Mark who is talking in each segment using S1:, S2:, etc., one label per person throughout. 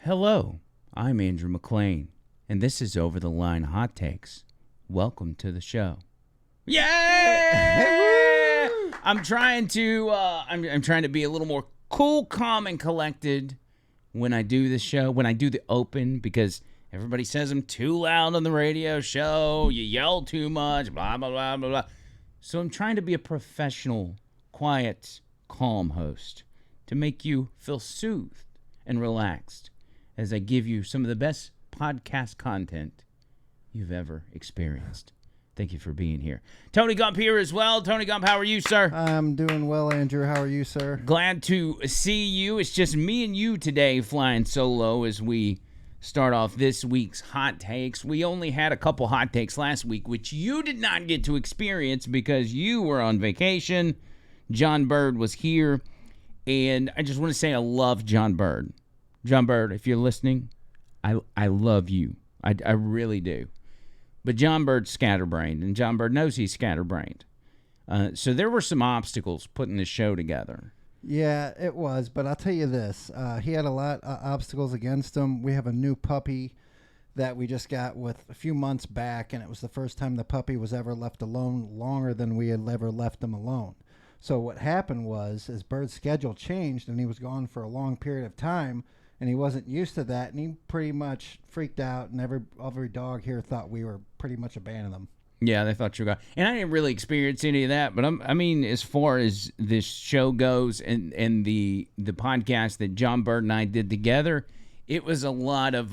S1: Hello, I'm Andrew McLean, and this is Over the Line Hot Takes. Welcome to the show. Yeah! I'm trying to I'm trying to be a little more cool, calm, and collected when I do the show, when I do the open, because everybody says I'm too loud on the radio show, you yell too much, blah, blah, blah, blah, blah. So I'm trying to be a professional, quiet, calm host to make you feel soothed and relaxed as I give you some of the best podcast content you've ever experienced. Thank you for being here. Tony Gump here as well. Tony Gump, how are you, sir?
S2: I'm doing well, Andrew. How are you, sir?
S1: Glad to see you. It's just me and you today flying solo as we start off this week's hot takes. We only had a couple hot takes last week, which you did not get to experience because you were on vacation. John Bird was here, and I just want to say I love John Bird. John Bird, if you're listening, I love you. I really do. But John Bird's scatterbrained, and John Bird knows he's scatterbrained. So there were some obstacles putting this show together.
S2: Yeah, it was. But I'll tell you this. He had a lot of obstacles against him. We have a new puppy that we just got with a few months back, and it was the first time the puppy was ever left alone longer than we had ever left him alone. So what happened was his Bird's schedule changed, and he was gone for a long period of time, and he wasn't used to that, and he pretty much freaked out, and every dog here thought we were pretty much abandoning them.
S1: Yeah, they thought you were gone. And I didn't really experience any of that, but I mean, as far as this show goes and the podcast that John Bird and I did together, it was a lot of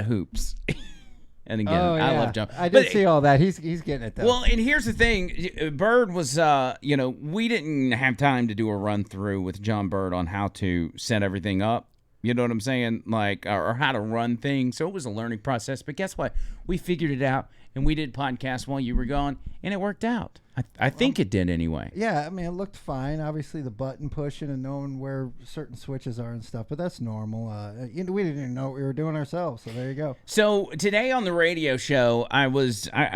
S1: hoops. And again, I love John.
S2: I did see all that. He's getting it though.
S1: Well, and here's the thing. Bird was, we didn't have time to do a run through with John Bird on how to set everything up. You know what I'm saying? Like, or how to run things. So it was a learning process. But guess what? We figured it out, and we did podcasts while you were gone, and it worked out. I think it did anyway.
S2: Yeah, I mean, it looked fine. Obviously, the button pushing and knowing where certain switches are and stuff, but that's normal. We didn't even know what we were doing ourselves, so there you go.
S1: So today on the radio show, I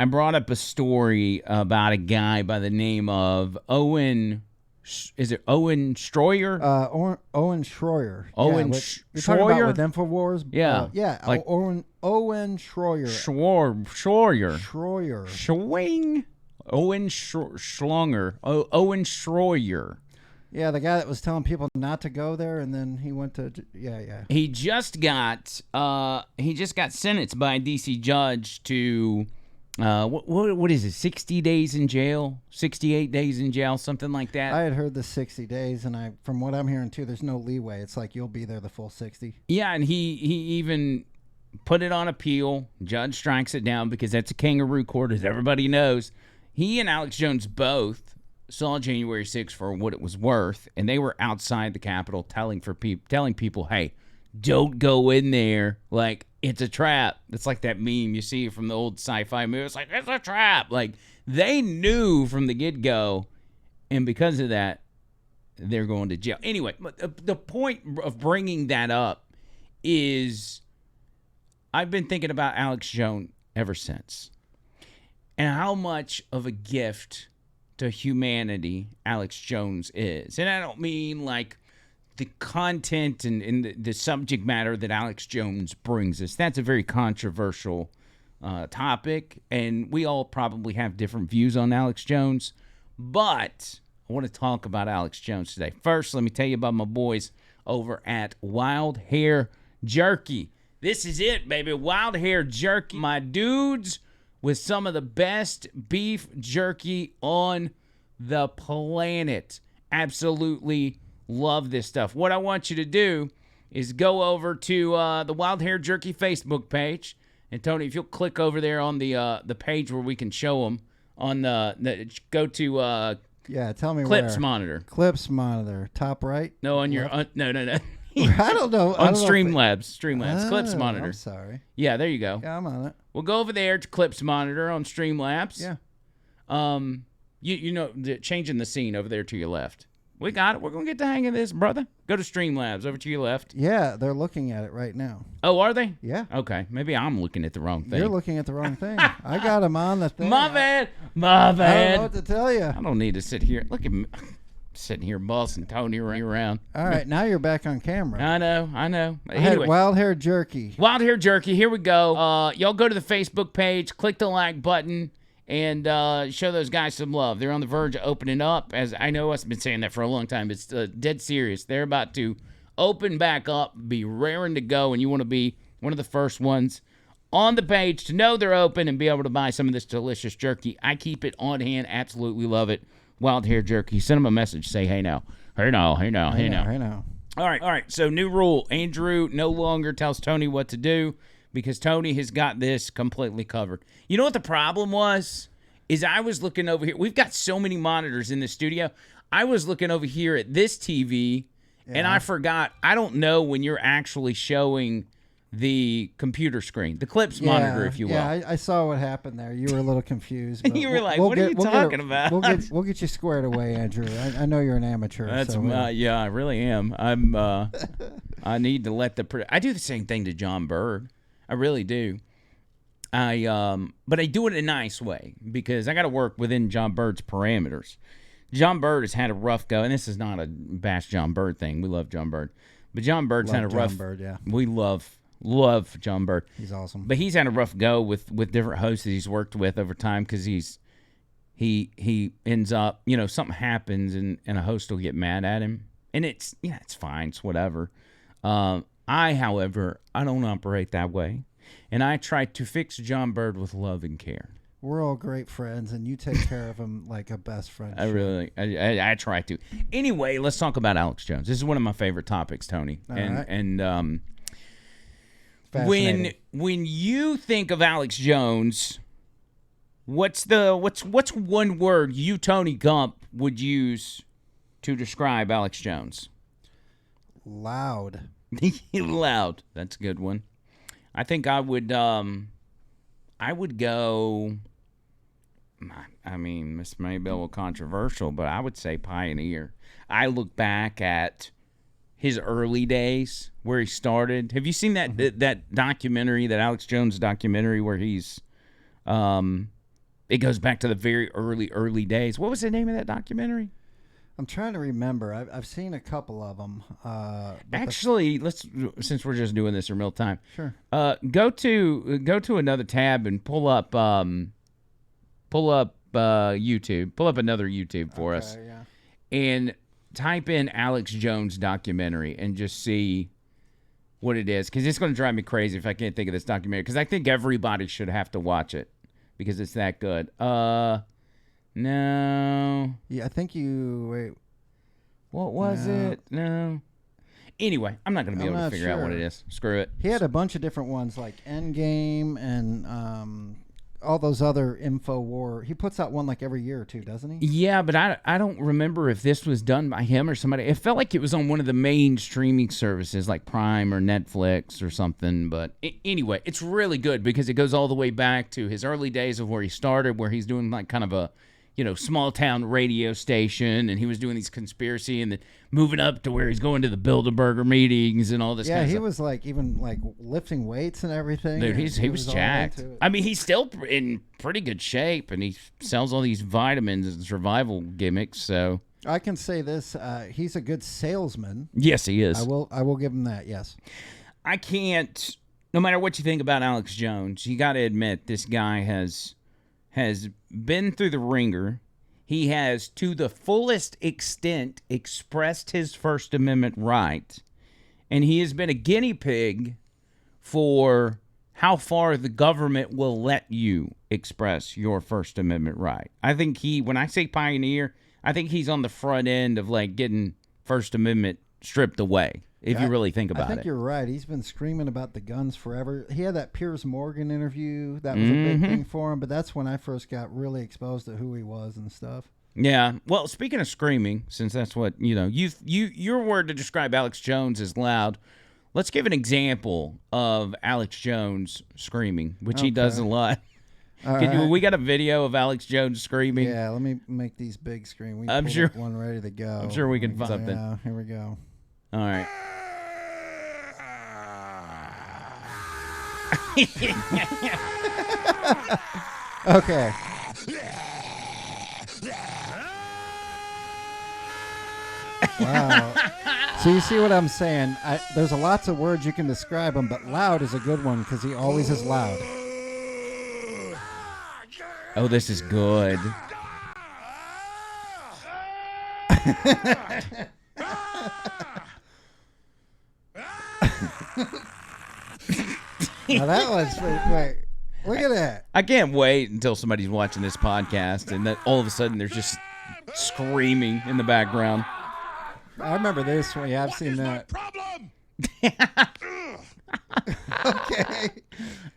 S1: brought up a story about a guy by the name of Owen. Is it Owen Schroyer?
S2: Owen Schroyer.
S1: Owen
S2: You're talking about
S1: Schroyer?
S2: with InfoWars?
S1: Yeah.
S2: Like Owen Schroyer.
S1: Schroyer.
S2: Schroyer.
S1: Schwing. Owen Schlonger. Owen Schroyer.
S2: Yeah, the guy that was telling people not to go there, and then he went to yeah.
S1: He just got sentenced by a DC judge to what is it? 60 days in jail, 68 days in jail, something like that.
S2: I had heard the 60 days, and from what I'm hearing too, there's no leeway. It's like you'll be there the full 60.
S1: Yeah, and he even put it on appeal. Judge strikes it down because that's a kangaroo court, as everybody knows. He and Alex Jones both saw January 6th for what it was worth, and they were outside the Capitol telling people, hey, don't go in there. Like, it's a trap. It's like that meme you see from the old sci-fi movie. It's like, it's a trap. Like, they knew from the get-go, and because of that, they're going to jail. Anyway, the point of bringing that up is I've been thinking about Alex Jones ever since, and how much of a gift to humanity Alex Jones is. And I don't mean like the content and the subject matter that Alex Jones brings us. That's a very controversial topic, and we all probably have different views on Alex Jones. But I want to talk about Alex Jones today. First, let me tell you about my boys over at Wild Hair Jerky. This is it, baby. Wild Hair Jerky. My dudes with some of the best beef jerky on the planet. Absolutely love this stuff. What I want you to do is go over to the Wild Hair Jerky Facebook page. And Tony, if you'll click over there on the page where we can show them on go to
S2: tell me
S1: Clips
S2: where.
S1: Monitor.
S2: Clips Monitor, top right.
S1: No, on your no.
S2: I don't know.
S1: On Streamlabs, Clips Monitor.
S2: I'm sorry.
S1: Yeah, there you go.
S2: Yeah, I'm on it.
S1: We'll go over there to Clips Monitor on Streamlabs.
S2: Yeah.
S1: You know, changing the scene over there to your left. We got it. We're going to get the hang of this, brother. Go to Streamlabs over to your left.
S2: Yeah, they're looking at it right now.
S1: Oh, are they?
S2: Yeah.
S1: Okay. Maybe I'm looking at the wrong thing.
S2: You're looking at the wrong thing. I got them on the thing.
S1: My bad.
S2: I don't know what to tell you.
S1: I don't need to sit here. Look at me. sitting here bossing Tony around.
S2: All right, now you're back on camera.
S1: I know.
S2: I had wild hair jerky.
S1: Wild hair jerky. Here we go. Y'all go to the Facebook page, click the like button, and show those guys some love. They're on the verge of opening up. As I know, I've been saying that for a long time. It's dead serious. They're about to open back up, be raring to go, and you want to be one of the first ones on the page to know they're open and be able to buy some of this delicious jerky. I keep it on hand. Absolutely love it. Wild hair jerky. Send them a message. Say, hey now. Hey now. Hey now. Hey now.
S2: Hey now.
S1: All right. So new rule. Andrew no longer tells Tony what to do because Tony has got this completely covered. You know what the problem was? Is I was looking over here. We've got so many monitors in the studio. I was looking over here at this TV, and I forgot. I don't know when you're actually showing the computer screen, the Clips monitor, if you will.
S2: Yeah, I saw what happened there. You were a little confused. But
S1: you were like, what are you talking about?
S2: We'll get you squared away, Andrew. I know you're an amateur.
S1: That's yeah, I really am. I need to let I do the same thing to John Bird. I really do. But I do it in a nice way because I got to work within John Bird's parameters. John Bird has had a rough go, and this is not a bash John Bird thing. We love John Bird, but John Bird's had a rough.
S2: John Bird, yeah.
S1: We love John Bird.
S2: He's awesome.
S1: But he's had a rough go with different hosts that he's worked with over time because he ends up, something happens and a host will get mad at him. And it's fine. It's whatever. However, I don't operate that way. And I try to fix John Bird with love and care.
S2: We're all great friends, and you take care of him like a best friend.
S1: I try to. Anyway, let's talk about Alex Jones. This is one of my favorite topics, Tony. When you think of Alex Jones, what's one word you, Tony Gump, would use to describe Alex Jones?
S2: Loud.
S1: Loud. That's a good one. I think I would go. I mean, this may be a little controversial, but I would say pioneer. I look back at his early days where he started. Have you seen that documentary, that Alex Jones documentary, where he's it goes back to the very early days? What was the name of that documentary?
S2: I'm trying to remember. I've seen a couple of them.
S1: Actually, since we're just doing this in real time.
S2: Sure.
S1: Go to another tab and pull up YouTube. Pull up another YouTube for us.
S2: Yeah.
S1: And type in Alex Jones documentary and just see what it is, because it's going to drive me crazy if I can't think of this documentary, because I think everybody should have to watch it because it's that good. No.
S2: Yeah, I think you... Wait.
S1: What was it? No. Anyway, I'm not going to be able to figure out what it is. Screw it.
S2: He had a bunch of different ones, like Endgame and all those other InfoWar. He puts out one like every year or two, doesn't he?
S1: Yeah, but I don't remember if this was done by him or somebody. It felt like it was on one of the main streaming services like Prime or Netflix or something. But anyway, it's really good because it goes all the way back to his early days of where he started, where he's doing like kind of a small town radio station, and he was doing these conspiracy, and then moving up to where he's going to the Bilderberger meetings and all this.
S2: Yeah,
S1: kind of
S2: he
S1: stuff.
S2: was like even like lifting weights and everything.
S1: Dude, he was jacked. I mean, he's still in pretty good shape, and he sells all these vitamins and survival gimmicks. So
S2: I can say this: he's a good salesman.
S1: Yes, he is.
S2: I will give him that. Yes.
S1: I can't. No matter what you think about Alex Jones, you got to admit this guy has been through the ringer. He has, to the fullest extent, expressed his First Amendment right. And he has been a guinea pig for how far the government will let you express your First Amendment right. I think when I say pioneer, I think he's on the front end of like getting First Amendment stripped away. If you really think about it.
S2: I think you're right. He's been screaming about the guns forever. He had that Piers Morgan interview. That was a big thing for him, but that's when I first got really exposed to who he was and stuff.
S1: Yeah. Well, speaking of screaming, since that's what, your word to describe Alex Jones is loud, let's give an example of Alex Jones screaming, which he does a lot. We got a video of Alex Jones screaming.
S2: Yeah, let me make these big screen.
S1: I'm sure
S2: one ready to go.
S1: I'm sure we can find something.
S2: Yeah, here we go.
S1: All right.
S2: Okay. Wow. So you see what I'm saying? There's lots of words you can describe him, but loud is a good one because he always is loud.
S1: Oh, this is good.
S2: Now that was wait. Look at that.
S1: I can't wait until somebody's watching this podcast and that all of a sudden there's just screaming in the background.
S2: I remember this one. Yeah, I've seen that.
S3: Problem.
S2: Okay.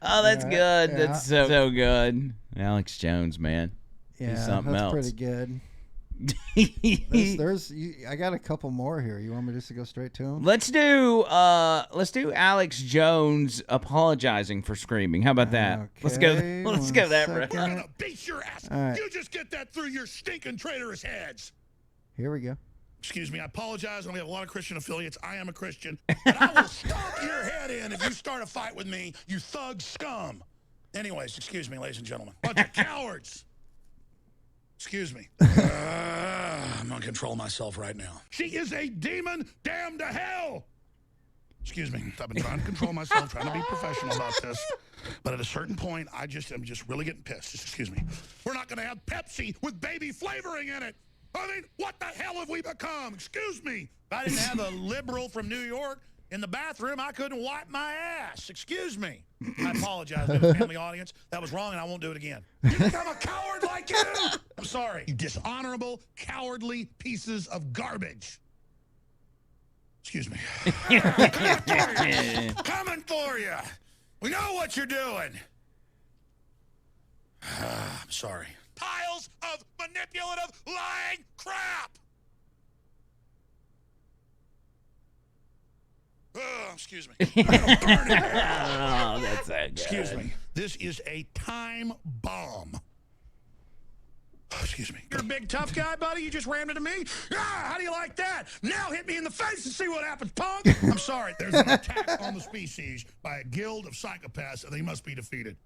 S1: Oh, that's good.
S2: Yeah.
S1: That's so good. Alex Jones, man.
S2: Yeah,
S1: something
S2: that's
S1: else.
S2: pretty good. I got a couple more here. You want me just to go straight to him?
S1: Let's do Alex Jones apologizing for screaming. How about that?
S2: Okay,
S1: Let's go that
S2: one
S1: route.
S2: second.
S3: I'm gonna beat your ass.
S2: All right.
S3: You just get that through your stinking traitorous heads.
S2: Here we go.
S3: Excuse me, I apologize. We have a lot of Christian affiliates. I am a Christian. But I will stomp your head in if you start a fight with me, you thug scum. Anyways, excuse me, ladies and gentlemen. Bunch of cowards. Excuse me. I'm going to control myself right now. She is a demon damned to hell. Excuse me. I've been trying to control myself, trying to be professional about this. But at a certain point, I'm just really getting pissed. Just excuse me. We're not going to have Pepsi with baby flavoring in it. I mean, what the hell have we become? Excuse me. If I didn't have a liberal from New York in the bathroom, I couldn't wipe my ass. Excuse me. I apologize to the family audience. That was wrong, and I won't do it again. You become a coward like you? I'm sorry. You dishonorable, cowardly pieces of garbage. Excuse me. Coming for you. We know what you're doing. I'm sorry. Piles of manipulative, lying crap. Oh, excuse me. I'm gonna burn it.
S1: Oh, that's so good.
S3: Excuse me. This is a time bomb. Oh, excuse me. You're a big tough guy, buddy. You just rammed into me. Ah, how do you like that? Now hit me in the face and see what happens, punk. I'm sorry. There's an attack on the species by a guild of psychopaths, and they must be defeated.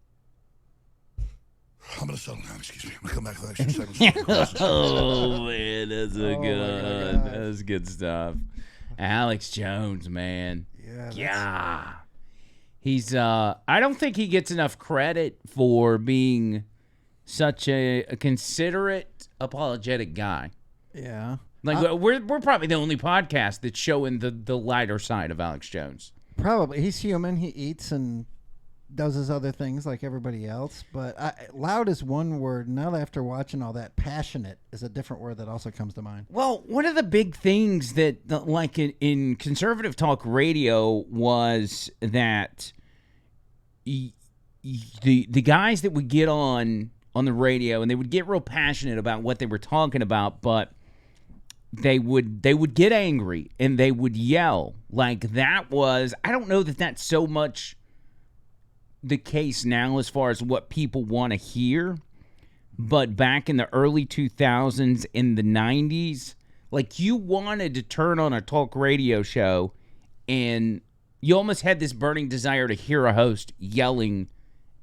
S3: I'm going to settle down. Excuse me. I'm going to come back with extra segments.
S1: Oh man, that's so
S2: Oh, my
S1: good.
S2: gosh.
S1: That's good stuff. Alex Jones, man. Yeah. He's I don't think he gets enough credit for being such a considerate, apologetic guy.
S2: Yeah.
S1: Like we're probably the only podcast that's showing the lighter side of Alex Jones.
S2: Probably. He's human. He eats and does his other things like everybody else. But loud is one word. Now after watching all that, passionate is a different word that also comes to mind.
S1: Well, one of the big things that, like in conservative talk radio, was that the guys that would get on the radio and they would get real passionate about what they were talking about, but they would get angry and they would yell. Like that was, I don't know that that's so much the case now as far as what people want to hear. But back in the early 2000s, in the 90s, like you wanted to turn on a talk radio show and you almost had this burning desire to hear a host yelling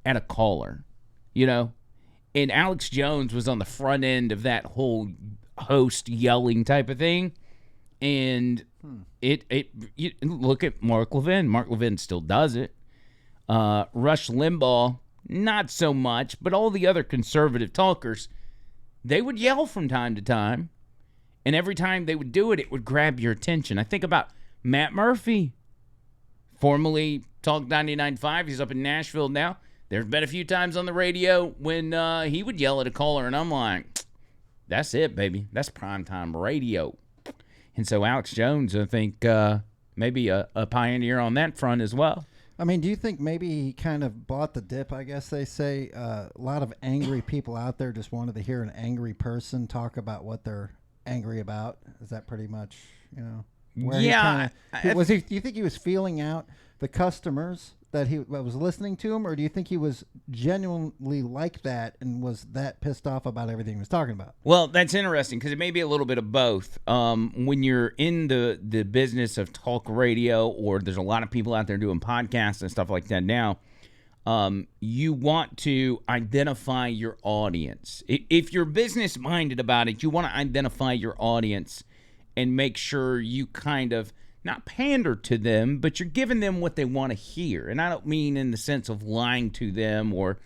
S1: at a caller, you know? And Alex Jones was on the front end of that whole host yelling type of thing. And you look at Mark Levin. Mark Levin still does it. Rush Limbaugh, not so much, but all the other conservative talkers, they would yell from time to time, and every time they would do it, it would grab your attention. I think about Matt Murphy, formerly Talk 99.5. He's up in Nashville now. There's been a few times on the radio when he would yell at a caller, and I'm like, that's it, baby. That's primetime radio. And so Alex Jones, I think, maybe a pioneer on that front as well.
S2: I mean, do you think maybe he kind of bought the dip, I guess they say? A lot of angry people out there just wanted to hear an angry person talk about what they're angry about. Is that pretty much, you know? Where
S1: Yeah.
S2: do you think he was feeling out the customers that was listening to him, or do you think he was genuinely like that and was that pissed off about everything he was talking about?
S1: Well, that's interesting because it may be a little bit of both. When you're in the business of talk radio, or there's a lot of people out there doing podcasts and stuff like that now, you want to identify your audience. If you're business-minded about it, you want to identify your audience and make sure you kind of not pander to them, but you're giving them what they want to hear. And I don't mean in the sense of lying to them or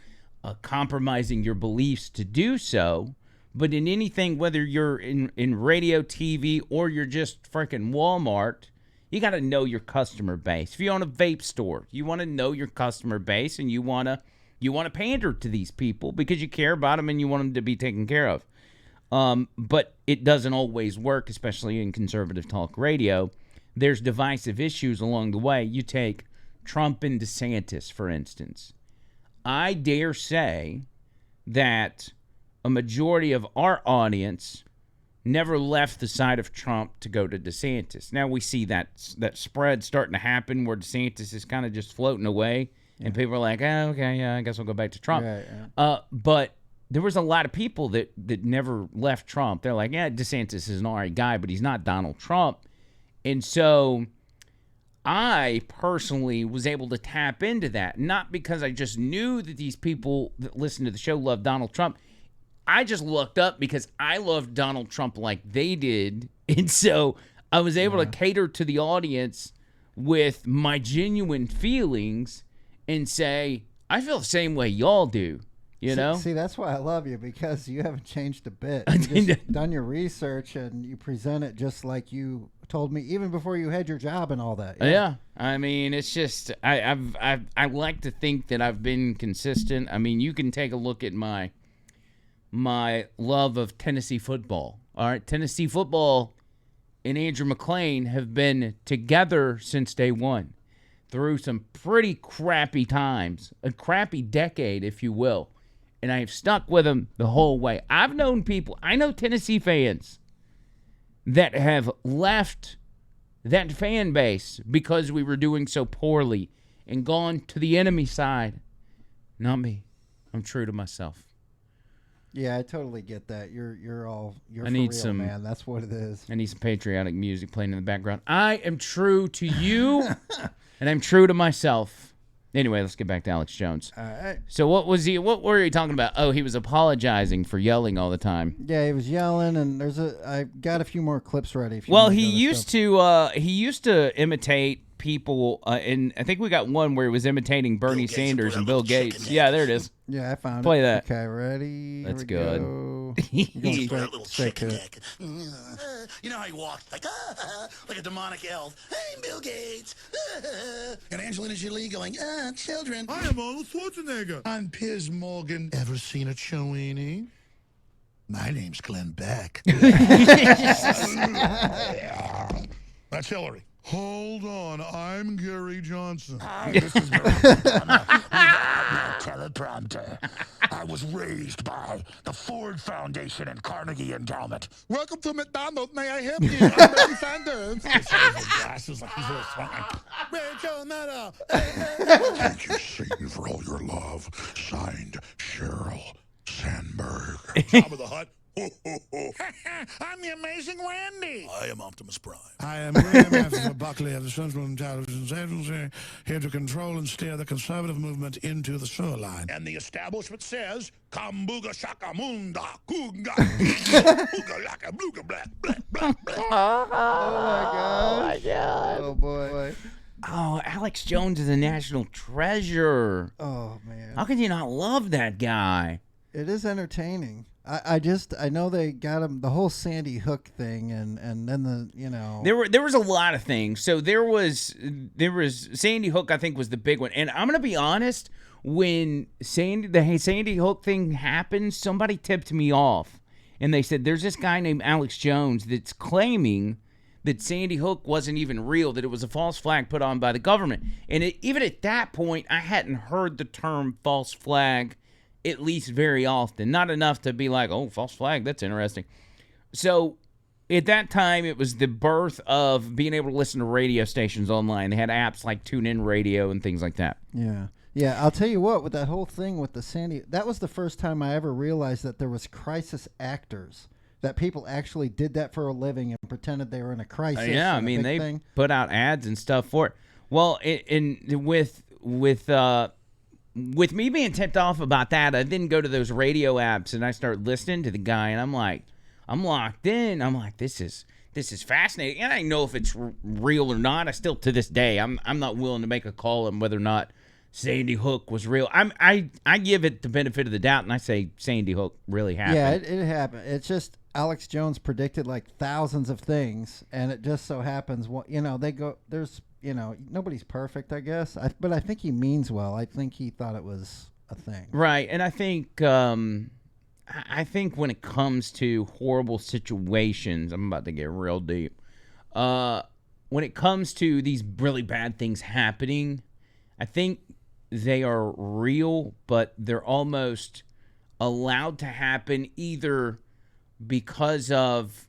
S1: compromising your beliefs to do so, but in anything, whether you're in radio, TV, or you're just freaking Walmart, you got to know your customer base. If you own a vape store, you want to know your customer base, and you want to pander to these people because you care about them and you want them to be taken care of. But it doesn't always work, especially in conservative talk radio. There's divisive issues along the way. You take Trump and DeSantis, for instance. I dare say that a majority of our audience never left the side of Trump to go to DeSantis. Now we see that spread starting to happen where DeSantis is kind of just floating away, and people are like, oh, okay, yeah, I guess I'll go back to Trump.
S2: Right, yeah.
S1: But there was a lot of people that never left Trump. They're like, yeah, DeSantis is an all right guy, but he's not Donald Trump. And so I personally was able to tap into that, not because I just knew that these people that listen to the show love Donald Trump. I just looked up because I loved Donald Trump like they did. And so I was able to cater to the audience with my genuine feelings and say, I feel the same way y'all do. You know?
S2: See, that's why I love you, because you haven't changed a bit. You just done your research and you present it just like you told me, even before you had your job and all that.
S1: Yeah. I mean, it's just I like to think that I've been consistent. I mean, you can take a look at my love of Tennessee football. All right, Tennessee football and Andrew McLean have been together since day one, through some pretty crappy times, a crappy decade, if you will. And I have stuck with them the whole way. I know Tennessee fans that have left that fan base because we were doing so poorly and gone to the enemy side. Not me. I'm true to myself.
S2: Yeah, I totally get that. You're
S1: I need
S2: for real,
S1: some,
S2: man. That's what it is.
S1: I need some patriotic music playing in the background. I am true to you, and I'm true to myself. Anyway, let's get back to Alex Jones.
S2: All right.
S1: So what were you talking about? Oh, he was apologizing for yelling all the time.
S2: Yeah, he was yelling, and I got a few more clips ready.
S1: Well, he used to imitate people, and I think we got one where he was imitating Bernie Sanders and Bill Gates. Yeah, there it is.
S2: Yeah, I found
S1: Play
S2: it.
S1: that.
S2: Okay, ready?
S1: That's
S2: Here we
S1: good.
S2: go.
S3: You
S2: You're
S3: know,
S2: going straight to it.
S3: You know how he walked like a demonic elf. Hey, Bill Gates. And Angelina Jolie going, children.
S4: I am Arnold Schwarzenegger.
S3: I'm Piers Morgan. Ever seen a Cellini? My name's Glenn Beck. That's Hillary.
S4: Hold on, I'm Gary Johnson.
S3: This is Gary Johnson. My teleprompter. I was raised by the Ford Foundation and Carnegie Endowment.
S4: Welcome to McDonald's. May I help you? I'm Bernie Sanders.
S3: Glasses like he's really smart.
S4: Rachel Maddow.
S3: Thank you, Satan, for all your love. Signed, Cheryl Sandberg. Jabba the Hutt.
S4: I'm the amazing Randy.
S3: I am Optimus Prime.
S4: I am William F. Buckley of the Central Intelligence Agency, here to control and steer the conservative movement into the sewer line.
S3: And the establishment says, Kambuga Shaka Munda Kunga Booga Laka Bluga Black Black Black Black.
S2: Oh my god. Oh boy.
S1: Oh, Alex Jones is a national treasure.
S2: Oh man.
S1: How can you not love that guy?
S2: It is entertaining. I know they got him the whole Sandy Hook thing, and then
S1: There was a lot of things. So there was Sandy Hook, I think, was the big one. And I'm gonna be honest, when the Sandy Hook thing happened, somebody tipped me off, and they said there's this guy named Alex Jones that's claiming that Sandy Hook wasn't even real, that it was a false flag put on by the government. And even at that point, I hadn't heard the term false flag, at least very often. Not enough to be like, oh, false flag, that's interesting. So at that time, it was the birth of being able to listen to radio stations online. They had apps like TuneIn Radio and things like that.
S2: Yeah, I'll tell you what, with that whole thing with the Sandy, that was the first time I ever realized that there was crisis actors, that people actually did that for a living and pretended they were in a crisis.
S1: Yeah, I mean, they put out ads and stuff for it. Well, with me being tipped off about that, I didn't go to those radio apps and I started listening to the guy, and I'm like, I'm locked in. I'm like, this is this is fascinating. And I know if it's real or not. I still, to this day, I'm not willing to make a call on whether or not Sandy Hook was real. I give it the benefit of the doubt, and I say Sandy Hook really happened.
S2: Yeah, it happened. It's just Alex Jones predicted like thousands of things, and it just so happens, nobody's perfect, I guess. But I think he means well. I think he thought it was a thing.
S1: Right, and I think when it comes to horrible situations, I'm about to get real deep. When it comes to these really bad things happening, I think they are real, but they're almost allowed to happen either because of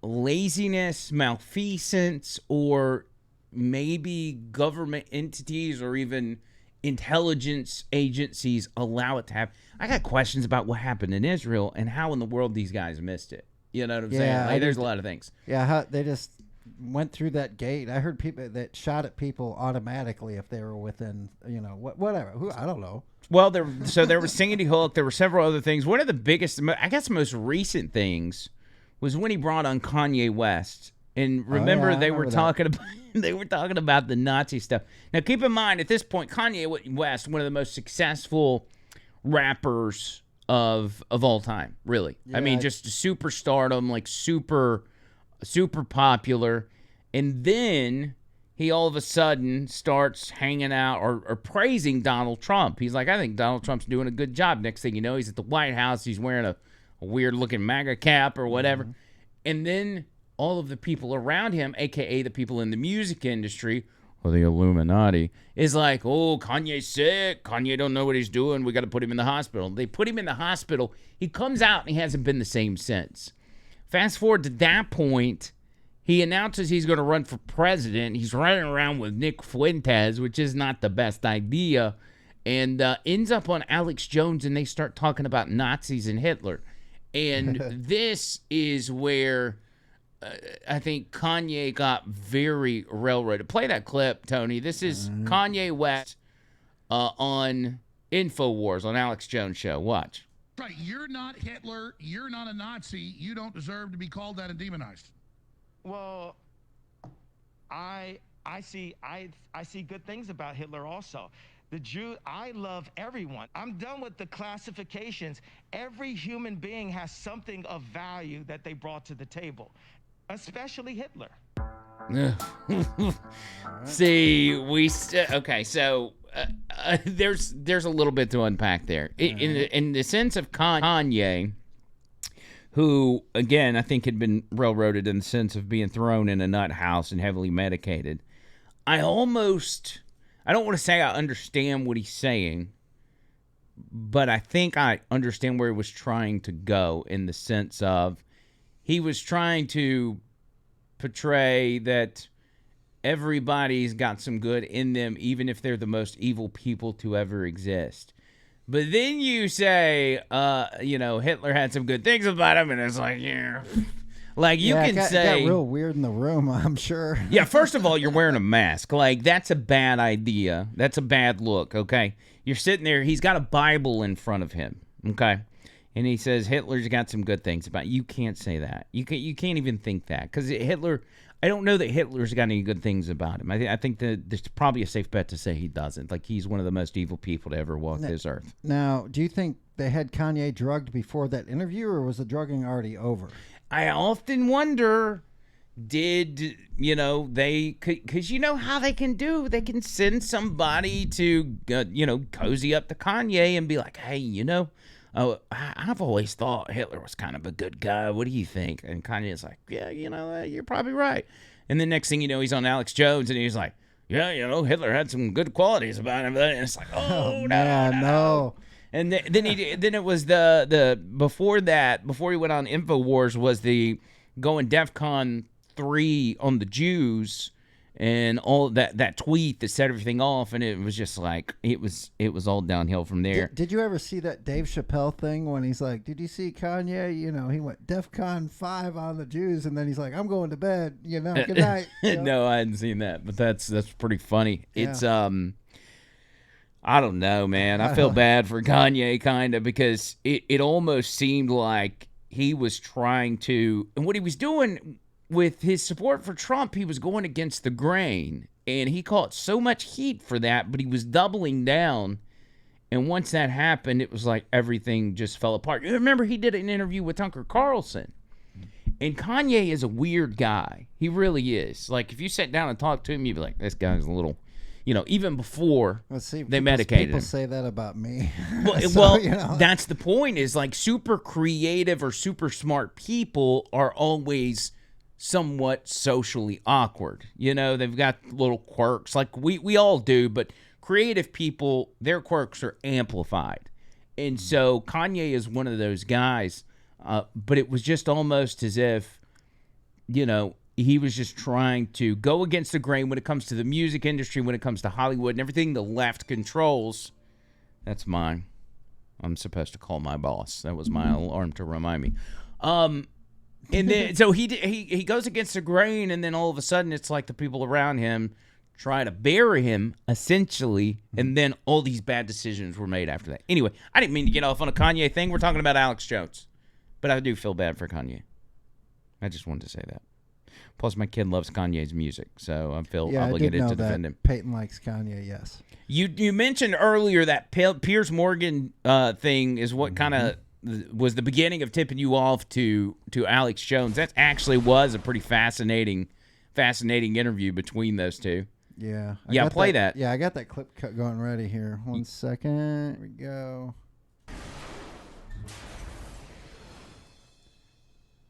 S1: laziness, malfeasance, or maybe government entities or even intelligence agencies allow it to happen. I got questions about what happened in Israel and how in the world these guys missed it. You know what I'm saying? Like, there's a lot of things.
S2: Yeah, how they just went through that gate. I heard people that shot at people automatically if they were within, whatever. I don't know.
S1: Well, there was Sandy Hook. There were several other things. One of the biggest, I guess, most recent things was when he brought on Kanye West. And remember, they were talking about the Nazi stuff. Now, keep in mind, at this point, Kanye West, one of the most successful rappers of all time, really. Yeah, I mean, just superstardom, like super popular. And then he all of a sudden starts hanging out or praising Donald Trump. He's like, I think Donald Trump's doing a good job. Next thing you know, he's at the White House. He's wearing a weird-looking MAGA cap or whatever. Mm-hmm. And then all of the people around him, a.k.a. the people in the music industry, or the Illuminati, is like, oh, Kanye's sick. Kanye don't know what he's doing. We got to put him in the hospital. They put him in the hospital. He comes out, and he hasn't been the same since. Fast forward to that point, he announces he's going to run for president. He's running around with Nick Fuentes, which is not the best idea, and ends up on Alex Jones, and they start talking about Nazis and Hitler. And this is where I think Kanye got very railroaded. Play that clip, Tony. This is Kanye West on InfoWars on Alex Jones' show. Watch.
S3: Right, you're not Hitler. You're not a Nazi. You don't deserve to be called that and demonized.
S5: Well, I see good things about Hitler also. The Jew, I love everyone. I'm done with the classifications. Every human being has something of value that they brought to the table, especially Hitler.
S1: See, okay, so there's a little bit to unpack there. In the sense of Kanye, who, again, I think had been railroaded in the sense of being thrown in a nut house and heavily medicated. I don't want to say I understand what he's saying, but I think I understand where he was trying to go, in the sense of he was trying to portray that everybody's got some good in them, even if they're the most evil people to ever exist. But then you say, Hitler had some good things about him, and it's like, yeah. Like, you can say...
S2: It got real weird in the room, I'm sure.
S1: Yeah, first of all, you're wearing a mask. Like, that's a bad idea. That's a bad look, okay? You're sitting there. He's got a Bible in front of him, okay? And he says Hitler's got some good things about it. You can't say that. You can't even think that. Because Hitler... I don't know that Hitler's got any good things about him. I think that there's probably a safe bet to say he doesn't. Like, he's one of the most evil people to ever walk this earth.
S2: Now, do you think they had Kanye drugged before that interview, or was the drugging already over?
S1: I often wonder, because you know how they can do? They can send somebody to, cozy up to Kanye and be like, hey, I've always thought Hitler was kind of a good guy. What do you think? And Kanye's like, yeah, you're probably right. And the next thing you know, he's on Alex Jones, and he's like, yeah, Hitler had some good qualities about him. And it's like, no. And then it was the before he went on InfoWars, was the going DEFCON 3 on the Jews and all that tweet that set everything off, and it was just like it was all downhill from there.
S2: Did you ever see that Dave Chappelle thing when he's like, did you see Kanye? He went DEFCON 5 on the Jews, and then he's like, I'm going to bed. Good night.
S1: No, I hadn't seen that, but that's pretty funny. Yeah. It's I don't know, man. I feel bad for Kanye, kind of, because it almost seemed like he was trying to, and what he was doing with his support for Trump, he was going against the grain, and he caught so much heat for that, but he was doubling down. And once that happened, it was like everything just fell apart. You remember he did an interview with Tucker Carlson. And Kanye is a weird guy. He really is. Like, if you sat down and talked to him, you'd be like, this guy's a little, even before
S2: Let's see,
S1: they
S2: people-
S1: medicated
S2: People
S1: him.
S2: say that about me.
S1: Well,
S2: So,
S1: that's the point, is like super creative or super smart people are always somewhat socially awkward. They've got little quirks like we all do, but creative people, their quirks are amplified. And so Kanye is one of those guys, but it was just almost as if, he was just trying to go against the grain when it comes to the music industry, when it comes to Hollywood and everything the left controls. That's mine. I'm supposed to call my boss. That was my alarm to remind me. And then so he goes against the grain, and then all of a sudden it's like the people around him try to bury him, essentially, and then all these bad decisions were made after that. Anyway, I didn't mean to get off on a Kanye thing. We're talking about Alex Jones. But I do feel bad for Kanye. I just wanted to say that. Plus, my kid loves Kanye's music, so I feel obligated to defend him.
S2: Peyton likes Kanye, yes.
S1: You mentioned earlier that Piers Morgan thing is what kind of was the beginning of tipping you off to Alex Jones. That actually was a pretty fascinating interview between those two.
S2: Yeah.
S1: Yeah, play that.
S2: Yeah, I got that clip going ready here. 1 second. Here we go.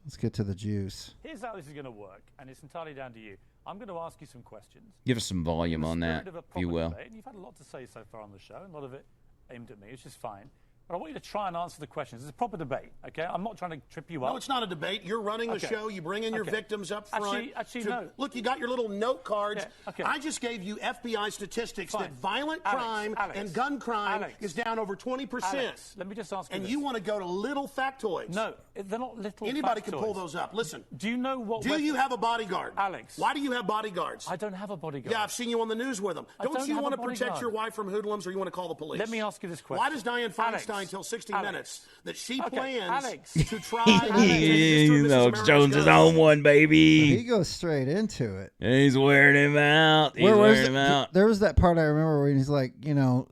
S2: Let's get to the juice.
S6: Here's how this is going to work, and it's entirely down to you. I'm going to ask you some questions.
S1: Give us some volume on that,
S6: Spirit of a
S1: if you
S6: proper
S1: will.
S6: debate, and you've had a lot to say so far on the show, and a lot of it aimed at me, which is fine. But I want you to try and answer the questions. It's a proper debate, okay? I'm not trying to trip you up.
S7: No, it's not a debate. You're running the show. You bring in your victims up front.
S6: Actually, no.
S7: Look, you got your little note cards.
S6: Yeah, okay.
S7: I just gave you FBI statistics
S6: Fine.
S7: that violent
S6: Alex,
S7: crime
S6: Alex,
S7: and gun crime
S6: Alex.
S7: is down over 20%.
S6: Alex, let me just ask you
S7: And
S6: this.
S7: you want to go to little factoids.
S6: No, they're not little
S7: Anybody can
S6: factoids.
S7: pull those up. Listen.
S6: Do you know what...
S7: Do you have a bodyguard?
S6: Alex.
S7: Why do you have bodyguards?
S6: I don't have a bodyguard.
S7: Yeah, I've seen you on the news with them. Don't you
S6: have
S7: want
S6: a
S7: to protect
S6: bodyguard.
S7: your wife from hoodlums, or you want to call the police?
S6: Let me ask you this question.
S7: Why does Dianne
S6: Alex,
S7: Feinstein tell 60
S6: Alex.
S7: Minutes that she
S6: Okay,
S7: plans
S6: Alex.
S7: to try and take Mr. and Mrs.
S1: Alex Jones is
S7: America's
S1: on one,
S2: He
S1: baby.
S2: goes straight into it.
S1: He's wearing him out. He's
S2: Where was
S1: wearing him out.
S2: There was that part I remember where he's like,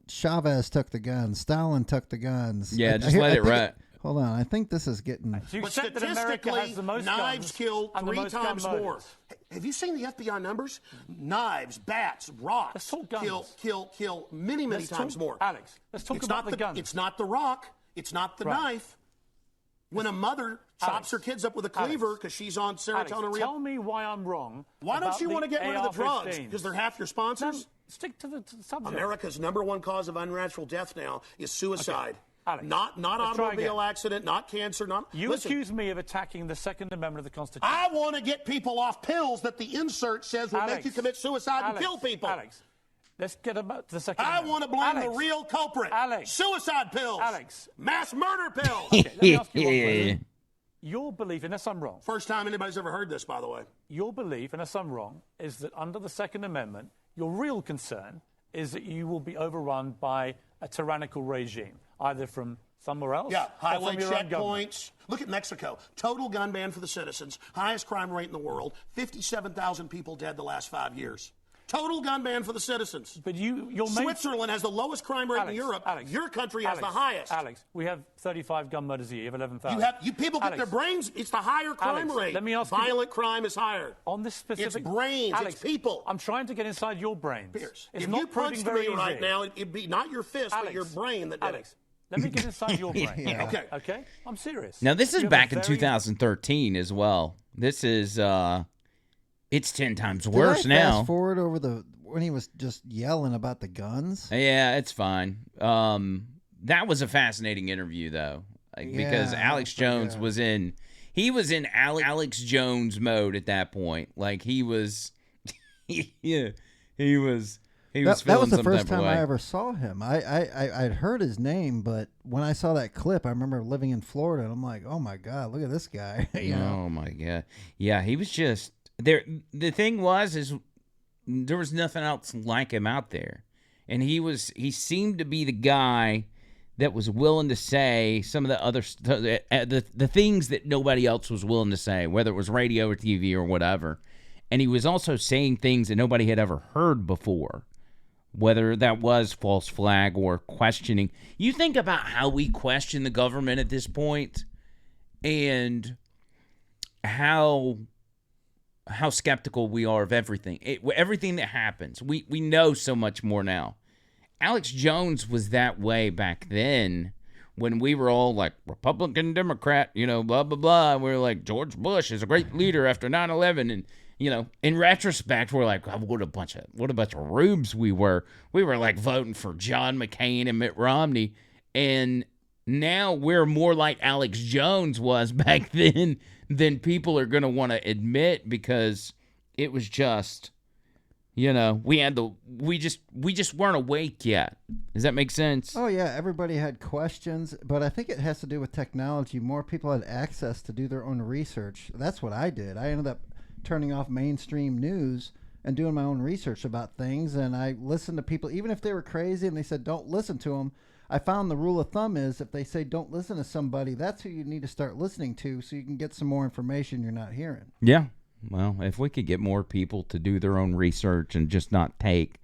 S2: Chavez took the guns, Stalin took the guns.
S1: Yeah, just
S2: I
S1: let it
S2: think
S1: ride.
S2: Hold on, I think this is getting.
S6: Do you
S7: But
S6: accept that America
S7: statistically,
S6: has the most
S7: knives
S6: guns
S7: kill
S6: and the
S7: 3
S6: most gun
S7: times more.
S6: murders?
S7: Have you seen the FBI numbers? Knives, bats, rocks
S6: Let's talk guns.
S7: kill many
S6: Let's
S7: times
S6: talk-
S7: more.
S6: Alex, let's talk
S7: It's
S6: about
S7: not
S6: the guns.
S7: It's not the rock. It's not the
S6: Right.
S7: knife. When a mother chops
S6: Alex,
S7: her kids up with a cleaver because she's on
S6: Alex,
S7: serotonin.
S6: tell me why I'm wrong.
S7: Why don't
S6: about
S7: you want to
S6: the
S7: get rid of the drugs?
S6: AR-15s.
S7: Because they're half your
S6: No,
S7: sponsors?
S6: stick to the subject.
S7: America's #1 cause of unnatural death now is suicide.
S6: Alex,
S7: Not
S6: let's try
S7: automobile
S6: again.
S7: accident, not cancer, not.
S6: You
S7: Listen,
S6: accuse me of attacking the Second Amendment of the Constitution.
S7: I want to get people off pills that the insert says will make you commit suicide and kill people.
S6: Alex, let's get about to the Second
S7: I
S6: Amendment.
S7: want to blame
S6: Alex,
S7: the real culprit.
S6: Alex.
S7: Suicide pills.
S6: Alex.
S7: Mass murder pills.
S6: Okay, let me ask you one question. Your belief, unless I'm wrong,
S7: First time anybody's ever heard this, by the way.
S6: your belief, unless I'm wrong, is that under the Second Amendment, your real concern is that you will be overrun by a tyrannical regime, either from somewhere else
S7: Yeah,
S6: or
S7: highway
S6: from your own government.
S7: checkpoints. Look at Mexico. Total gun ban for the citizens. Highest crime rate in the world. 57,000 people dead the last 5 years. Total gun ban for the citizens.
S6: But your main...
S7: Switzerland has the lowest crime rate
S6: Alex,
S7: in Europe.
S6: Alex,
S7: Your country has
S6: Alex,
S7: the highest.
S6: Alex, we have 35 gun murders a year. You have 11,000.
S7: You people get
S6: Alex,
S7: their brains. It's the higher crime
S6: Alex,
S7: rate.
S6: let me ask you-
S7: Violent crime is higher.
S6: on this specific...
S7: It's brains.
S6: Alex,
S7: It's people.
S6: I'm trying to get inside your brains.
S7: Pierce,
S6: It's
S7: if
S6: not
S7: you
S6: proving
S7: punched
S6: very
S7: me
S6: easy.
S7: right now, it'd be not your fist,
S6: Alex,
S7: but your brain that did
S6: Alex, let me get inside your brain.
S2: Yeah.
S7: Okay.
S6: Okay? I'm serious.
S1: Now, this is
S6: You have
S1: back
S6: a
S1: in
S6: very-
S1: 2013 as well. This is, it's 10 times
S2: Did
S1: worse
S2: I
S1: now.
S2: Fast forward over when he was just yelling about the guns.
S1: Yeah, it's fine. That was a fascinating interview, thoh, because
S2: Yeah,
S1: Alex Jones
S2: yeah.
S1: was in Alex Jones mode at that point. Like he was, yeah, he was
S2: That was
S1: feeling
S2: the
S1: some
S2: first
S1: type of
S2: time I
S1: way.
S2: ever saw him. I'd heard his name, but when I saw that clip, I remember living in Florida, and I'm like, oh my god, look at this guy.
S1: Oh my god, yeah, he was just there. The thing is there was nothing else like him out there, and he seemed to be the guy that was willing to say some of the other the things that nobody else was willing to say, whether it was radio or TV or whatever. And he was also saying things that nobody had ever heard before, whether that was false flag or questioning. You think about how we question the government at this point and how skeptical we are of everything. Everything that happens. We know so much more now. Alex Jones was that way back then when we were all like Republican, Democrat, blah, blah, blah. And we were like, George Bush is a great leader after 9/11. And, in retrospect, we're like, oh, what a bunch of rubes we were. We were like voting for John McCain and Mitt Romney. And now we're more like Alex Jones was back then than people are going to want to admit, because it was just... we just weren't awake yet. Does that make sense?
S2: Oh, yeah. Everybody had questions, but I think it has to do with technology. More people had access to do their own research. That's what I did. I ended up turning off mainstream news and doing my own research about things, and I listened to people, even if they were crazy and they said don't listen to them. I found the rule of thumb is if they say don't listen to somebody, that's who you need to start listening to so you can get some more information you're not hearing.
S1: Yeah. Well, if we could get more people to do their own research and just not take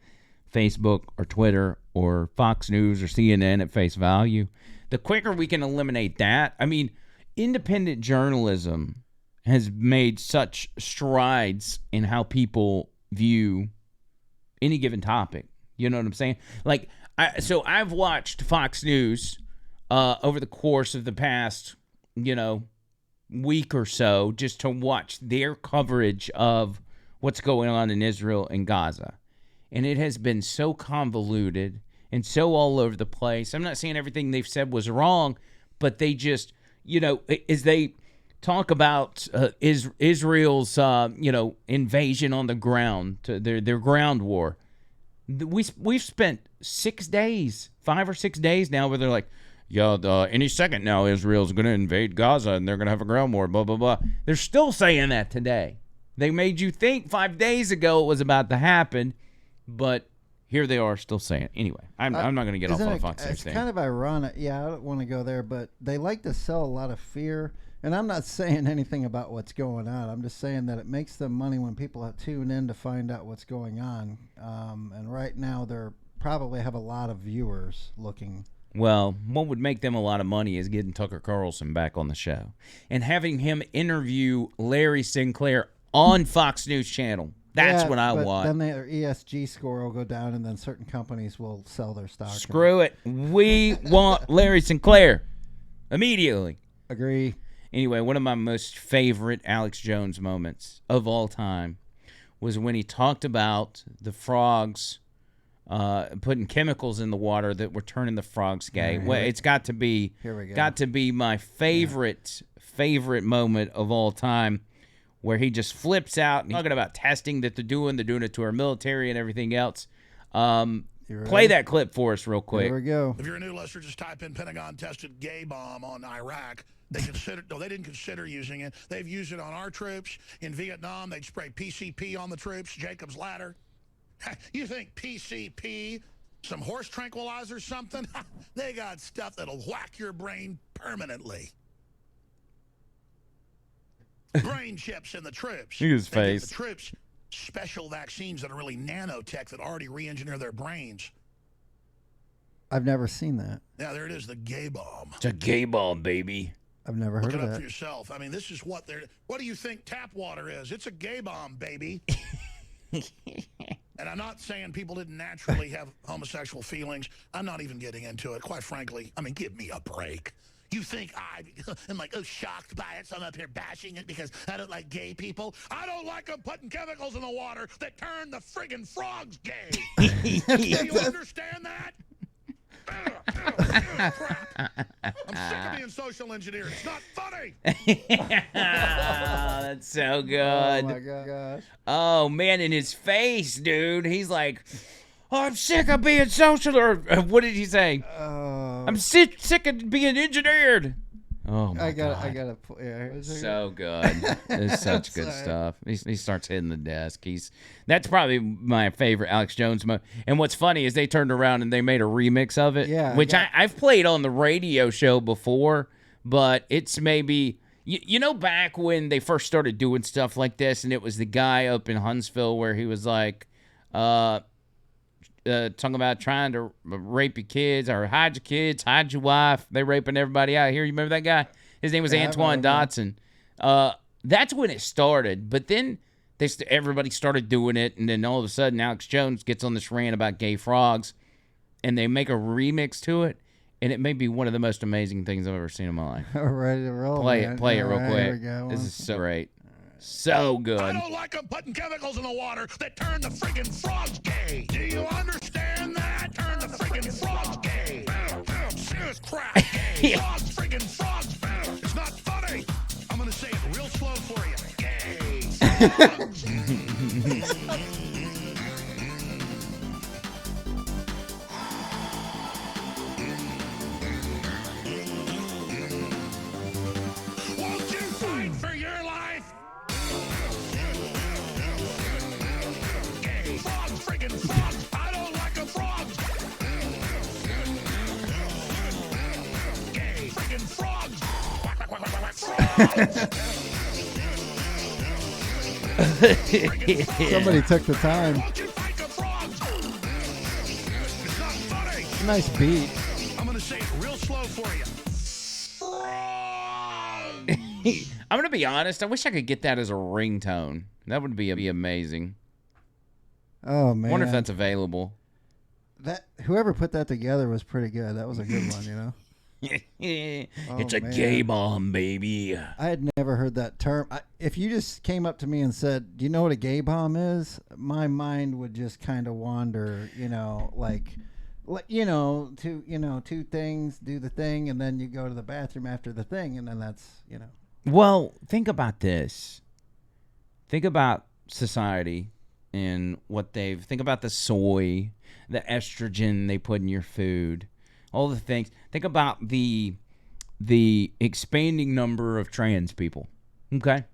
S1: Facebook or Twitter or Fox News or CNN at face value, the quicker we can eliminate that. I mean, independent journalism has made such strides in how people view any given topic. You know what I'm saying? Like, I've watched Fox News over the course of the past, week or so, just to watch their coverage of what's going on in Israel and Gaza. And it has been so convoluted and so all over the place. I'm not saying everything they've said was wrong, but they just, as they talk about Israel's, invasion on the ground, their ground war, we've spent 5 or 6 days now where they're like, any second now Israel's going to invade Gaza and they're going to have a ground war, blah, blah, blah. They're still saying that today. They made you think 5 days ago it was about to happen, but here they are still saying it. Anyway, I'm not going to get off on Fox News.
S2: It's kind of ironic. Yeah, I don't want to go there, but they like to sell a lot of fear. And I'm not saying anything about what's going on. I'm just saying that it makes them money when people tune in to find out what's going on. And right now they're probably have a lot of viewers looking.
S1: Well, what would make them a lot of money is getting Tucker Carlson back on the show and having him interview Larry Sinclair on Fox News Channel. That's what I want.
S2: Then their ESG score will go down, and then certain companies will sell their stock.
S1: Screw it. We want Larry Sinclair immediately.
S2: Agree.
S1: Anyway, one of my most favorite Alex Jones moments of all time was when he talked about the frogs putting chemicals in the water that were turning the frogs gay. Well, it's got to be my favorite moment of all time, where he just flips out and talking about testing that they're doing it to our military and everything else. Play that clip for us real quick.
S2: Here we go.
S3: If you're a new listener, just type in Pentagon tested gay bomb on Iraq. They didn't consider using it. They've used it on our troops. In Vietnam, they'd spray PCP on the troops, Jacob's Ladder. You think PCP, some horse tranquilizer, something? They got stuff that'll whack your brain permanently. Brain chips in the troops.
S1: Look at his
S3: They give
S1: face.
S3: the troops special vaccines that are really nanotech that already re-engineer their brains.
S2: I've never seen that.
S3: Yeah, there it is, the gay bomb.
S1: It's a gay bomb, baby.
S2: I've never heard
S3: Look it
S2: of
S3: up for
S2: that.
S3: yourself. I mean, this is what they're... What do you think tap water is? It's a gay bomb, baby. And I'm not saying people didn't naturally have homosexual feelings. I'm not even getting into it, quite frankly. I mean, give me a break. You think I am like, shocked by it, so I'm up here bashing it because I don't like gay people? I don't like them putting chemicals in the water that turn the friggin' frogs gay. Do you understand that? Crap. I'm sick of being social engineered. It's not funny.
S1: That's so good.
S2: Oh, my gosh.
S1: Oh, man, in his face, dude. He's like, I'm sick of being social. Or what did he say? I'm sick of being engineered. Oh my God.
S2: I gotta. Yeah,
S1: So good. It's such good stuff. He starts hitting the desk. That's probably my favorite Alex Jones moment. And what's funny is they turned around and they made a remix of it.
S2: Yeah,
S1: which I've played on the radio show before, but it's maybe you know back when they first started doing stuff like this, and it was the guy up in Huntsville where he was like, talking about trying to rape your kids or hide your kids, hide your wife. They raping everybody out here. You remember that guy? His name was Antoine Dotson. That's when it started. But then everybody started doing it, and then all of a sudden Alex Jones gets on this rant about gay frogs, and they make a remix to it, and it may be one of the most amazing things I've ever seen in my life.
S2: Ready to roll.
S1: Play
S2: man.
S1: it real
S2: All right,
S1: quick.
S2: Here we go.
S1: This is so great. So good.
S3: I don't like them putting chemicals in the water that turn the friggin' frogs gay. Do you understand that? Turn the friggin' frogs gay. Serious crap gay. Frogs, friggin' frogs. It's not funny. I'm gonna say it real slow for you. Gay. Frogs. Won't you fight for your life? Gay. Frogs, friggin' frogs. I don't like a frog. Gay. Friggin' frogs. Frogs.
S2: Somebody took the time.
S3: Won't you fight the frogs? It's not funny.
S2: Nice beat.
S3: I'm gonna say it real slow for you.
S1: I'm going to be honest. I wish I could get that as a ringtone. That would be amazing.
S2: Oh man.
S1: I wonder if that's available.
S2: That whoever put that together was pretty good. That was a good one, you know.
S1: It's a
S2: man.
S1: gay bomb, baby.
S2: I had never heard that term. If you just came up to me and said, "Do you know what a gay bomb is?" my mind would just kind of wander, two things, do the thing, and then you go to the bathroom after the thing, and then that's.
S1: Well, think about this. Think about society and think about the soy, the estrogen they put in your food, all the things. Think about the expanding number of trans people, okay?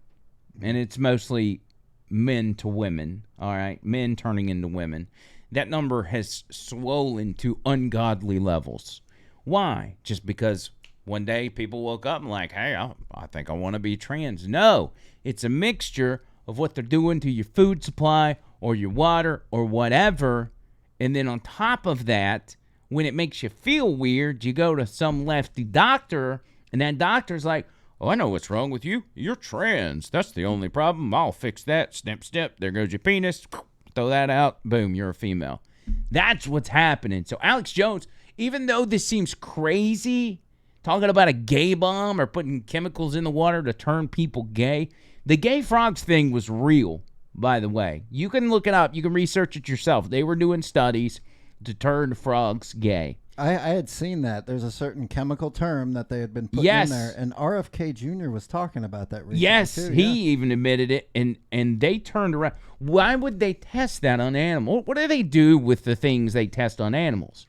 S1: And it's mostly men to women, all right? Men turning into women. That number has swollen to ungodly levels. Why? Just because one day people woke up and like, hey, I think I want to be trans. No, it's a mixture of what they're doing to your food supply or your water or whatever. And then on top of that, when it makes you feel weird, you go to some lefty doctor, and that doctor's like, oh, I know what's wrong with you. You're trans. That's the only problem. I'll fix that. Snip, snip. There goes your penis. Throw that out. Boom, you're a female. That's what's happening. So Alex Jones, even though this seems crazy, talking about a gay bomb or putting chemicals in the water to turn people gay, the gay frogs thing was real, by the way. You can look it up. You can research it yourself. They were doing studies to turn frogs gay.
S2: I had seen that. There's a certain chemical term that they had been putting in there, and RFK Jr. was talking about that recently.
S1: Yes,
S2: too,
S1: he even admitted it, and they turned around. Why would they test that on animals? What do they do with the things they test on animals?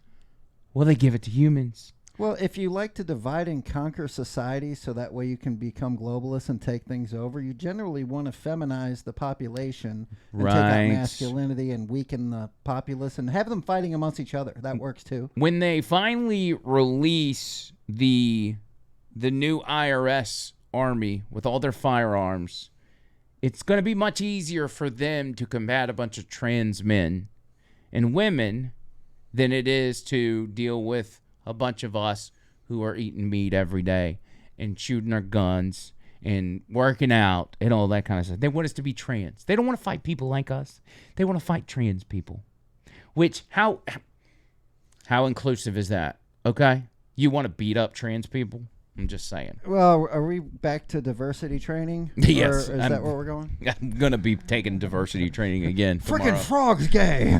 S1: Well, they give it to humans.
S2: Well, if you like to divide and conquer society so that way you can become globalists and take things over, you generally want to feminize the population and take out masculinity and weaken the populace and have them fighting amongst each other. That works too.
S1: When they finally release the new IRS army with all their firearms, it's going to be much easier for them to combat a bunch of trans men and women than it is to deal with a bunch of us who are eating meat every day and shooting our guns and working out and all that kind of stuff. They want us to be trans. They don't want to fight people like us. They want to fight trans people. Which, how inclusive is that? Okay? You want to beat up trans people? I'm just saying.
S2: Well, are we back to diversity training?
S1: Yes.
S2: Or is that where we're going?
S1: I'm going to be taking diversity training again tomorrow.
S2: Freaking frogs gay.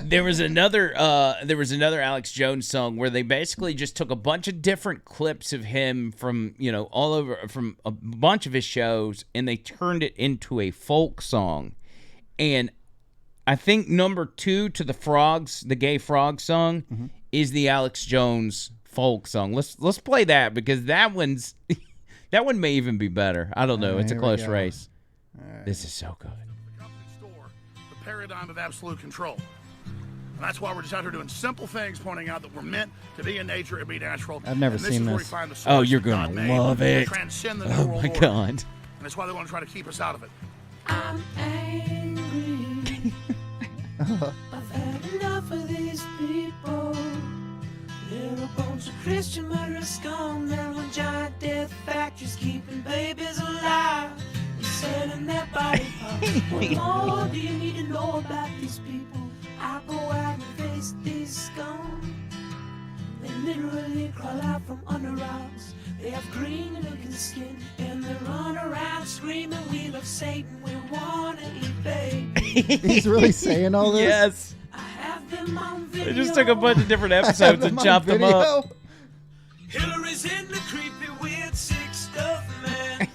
S1: There was another Alex Jones song where they basically just took a bunch of different clips of him from, all over, from a bunch of his shows, and they turned it into a folk song. And I think number 2 to the gay frog song, is the Alex Jones folk song. Let's play that because that one may even be better. I don't know. It's a
S2: here we
S1: close
S2: go.
S1: race. This is so good.
S3: The company store, the paradigm of absolute control. And that's why we're just out here doing simple things, pointing out that we're meant to be in nature and be natural.
S2: I've never
S3: And
S2: seen
S3: is where we
S2: this.
S3: find the
S1: Oh,
S3: source
S1: you're
S3: that God
S1: gonna
S3: made
S1: love
S3: to
S1: it.
S3: transcend the New
S1: Oh
S3: World
S1: my
S3: Order.
S1: God.
S3: And that's why they want to try to keep us out of it.
S8: I'm angry. I've had enough of these people. They're a bunch of Christian murderers, scum. They're on giant death factories, keeping babies alive and selling their body parts. What more do you need to know about these people? I go out and face these scum. They literally crawl out from under rocks. They have green looking skin and they run around screaming, "We love Satan, we wanna eat baby."
S2: He's really saying all this?
S1: Yes.
S8: I have them on video.
S1: They just took a bunch of different episodes and
S2: on
S1: chopped them up.
S2: video?
S8: Hillary's in the creepy, weird, sick stuff, man.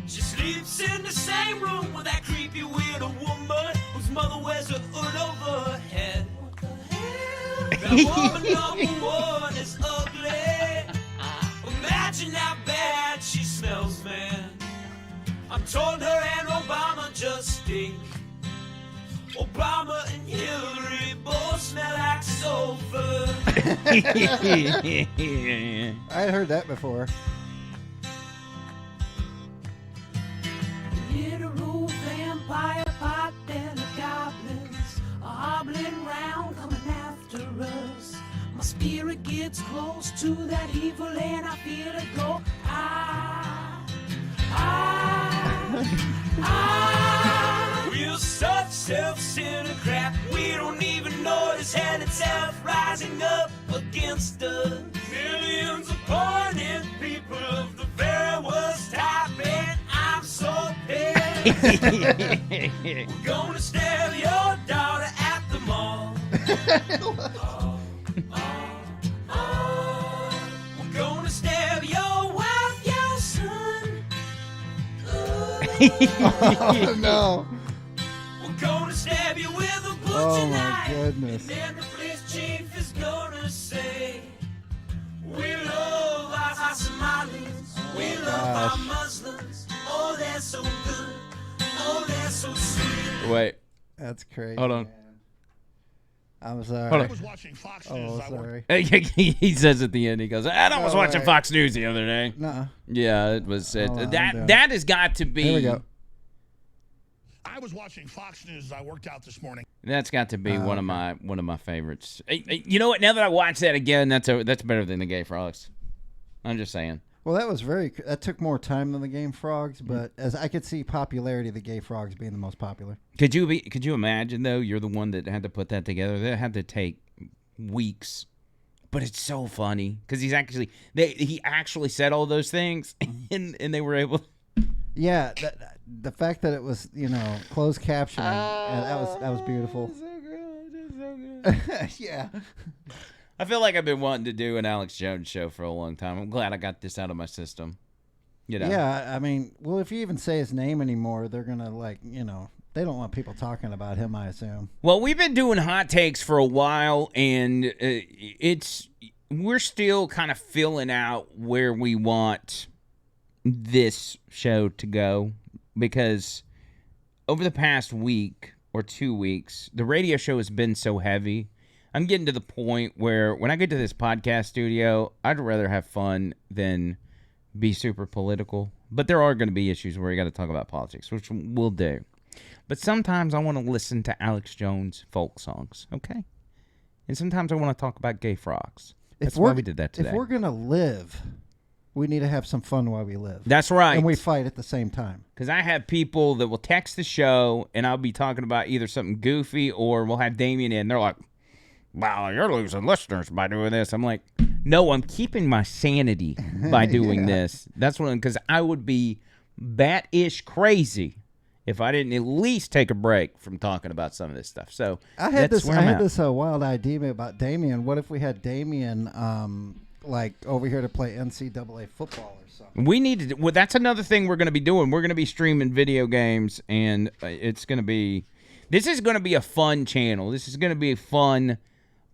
S8: She sleeps in the same room with that creepy, weird woman whose mother wears a hood over her head. What the hell? That woman number one is ugly. Imagine how bad she smells, man. I'm told her and Obama just stink. Obama and Hillary both smell like sulfur.
S2: I had heard that before.
S8: Literal vampire pot and the goblins are hobbling round coming after us. My spirit gets close to that evil and I feel it go. We're such self-centered crap. We don't even notice hell itself rising up against us. Millions of pointed people of the very worst type, and I'm so pissed. We're gonna stab your daughter at the mall. We're gonna stab your wife, your son.
S2: Oh, no.
S8: We're gonna stab you with a butcher
S2: Oh, my
S8: knife.
S2: goodness.
S8: And then the police chief is gonna say, "We love our Somalis. We love our Muslims. Oh, they're so good. Oh, they're so sweet."
S1: Wait.
S2: That's crazy.
S1: Hold on.
S2: man. I'm sorry.
S1: Hold
S3: I
S1: on.
S3: was watching Fox News.
S2: Oh,
S3: as I worked.
S2: sorry.
S1: He says at the end, he goes, I was
S2: Oh,
S1: watching
S2: right.
S1: Fox News the other day.
S2: Nuh-uh.
S1: Yeah, it was
S2: Hold on, I'm
S1: that
S2: doing
S1: that has got to be
S2: Here we go.
S3: I was watching Fox News as I worked out this morning.
S1: That's got to be one of my favorites. You know what? Now that I watch that again, that's better than the Gay Frogs. I'm just saying.
S2: Well, that took more time than the Game Frogs, but as I could see popularity of the Gay Frogs being the most popular.
S1: Could you imagine though? You're the one that had to put that together. That had to take weeks, but it's so funny because he actually said all those things, and they were able.
S2: Yeah, the fact that it was closed captioning, that was beautiful.
S1: So good.
S2: Yeah.
S1: I feel like I've been wanting to do an Alex Jones show for a long time. I'm glad I got this out of my system.
S2: Yeah, I mean, well, if you even say his name anymore, they're gonna they don't want people talking about him, I assume.
S1: Well, we've been doing hot takes for a while, and we're still kind of filling out where we want this show to go, because over the past week or 2 weeks, the radio show has been so heavy. I'm getting to the point where when I get to this podcast studio, I'd rather have fun than be super political. But there are going to be issues where you got to talk about politics, which we'll do. But sometimes I want to listen to Alex Jones folk songs, okay? And sometimes I want to talk about Gay Frogs. That's why we did that today.
S2: If we're gonna live, we need to have some fun while we live.
S1: That's right.
S2: And we fight at the same time.
S1: Because I have people that will text the show, and I'll be talking about either something goofy or we'll have Damien in. They're like, wow, you're losing listeners by doing this. I'm like, no, I'm keeping my sanity by doing this. That's what, because I would be bat-ish crazy if I didn't at least take a break from talking about some of this stuff. So
S2: I had
S1: that's
S2: this
S1: where I'm at.
S2: wild idea about Damien. What if we had Damien over here to play NCAA football or something?
S1: We need to. Well, that's another thing we're going to be doing. We're going to be streaming video games, and it's going to be. This is going to be a fun channel. This is going to be a fun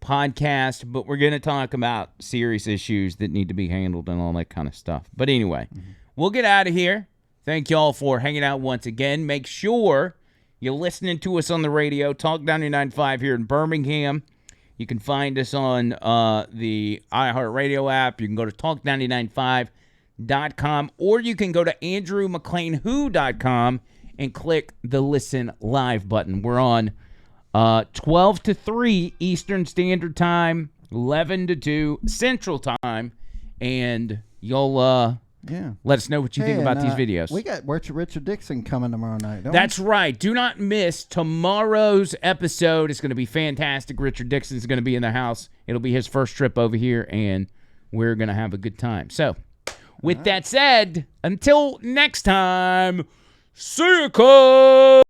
S1: podcast, but we're going to talk about serious issues that need to be handled and all that kind of stuff. But anyway, we'll get out of here. Thank you all for hanging out once again. Make sure you're listening to us on the radio, Talk 99.5 here in Birmingham. You can find us on the iHeartRadio app. You can go to talk995.com, or you can go to andrewmcleanwho.com and click the Listen Live button. We're on 12 to 3 Eastern Standard Time, 11 to 2 Central Time, and you'll let us know what you think about these videos.
S2: We got Richard Dixon coming tomorrow night, don't
S1: That's right. Do not miss tomorrow's episode. It's going to be fantastic. Richard Dixon is going to be in the house. It'll be his first trip over here, and we're going to have a good time. So, with that said, until next time, see you, cuz.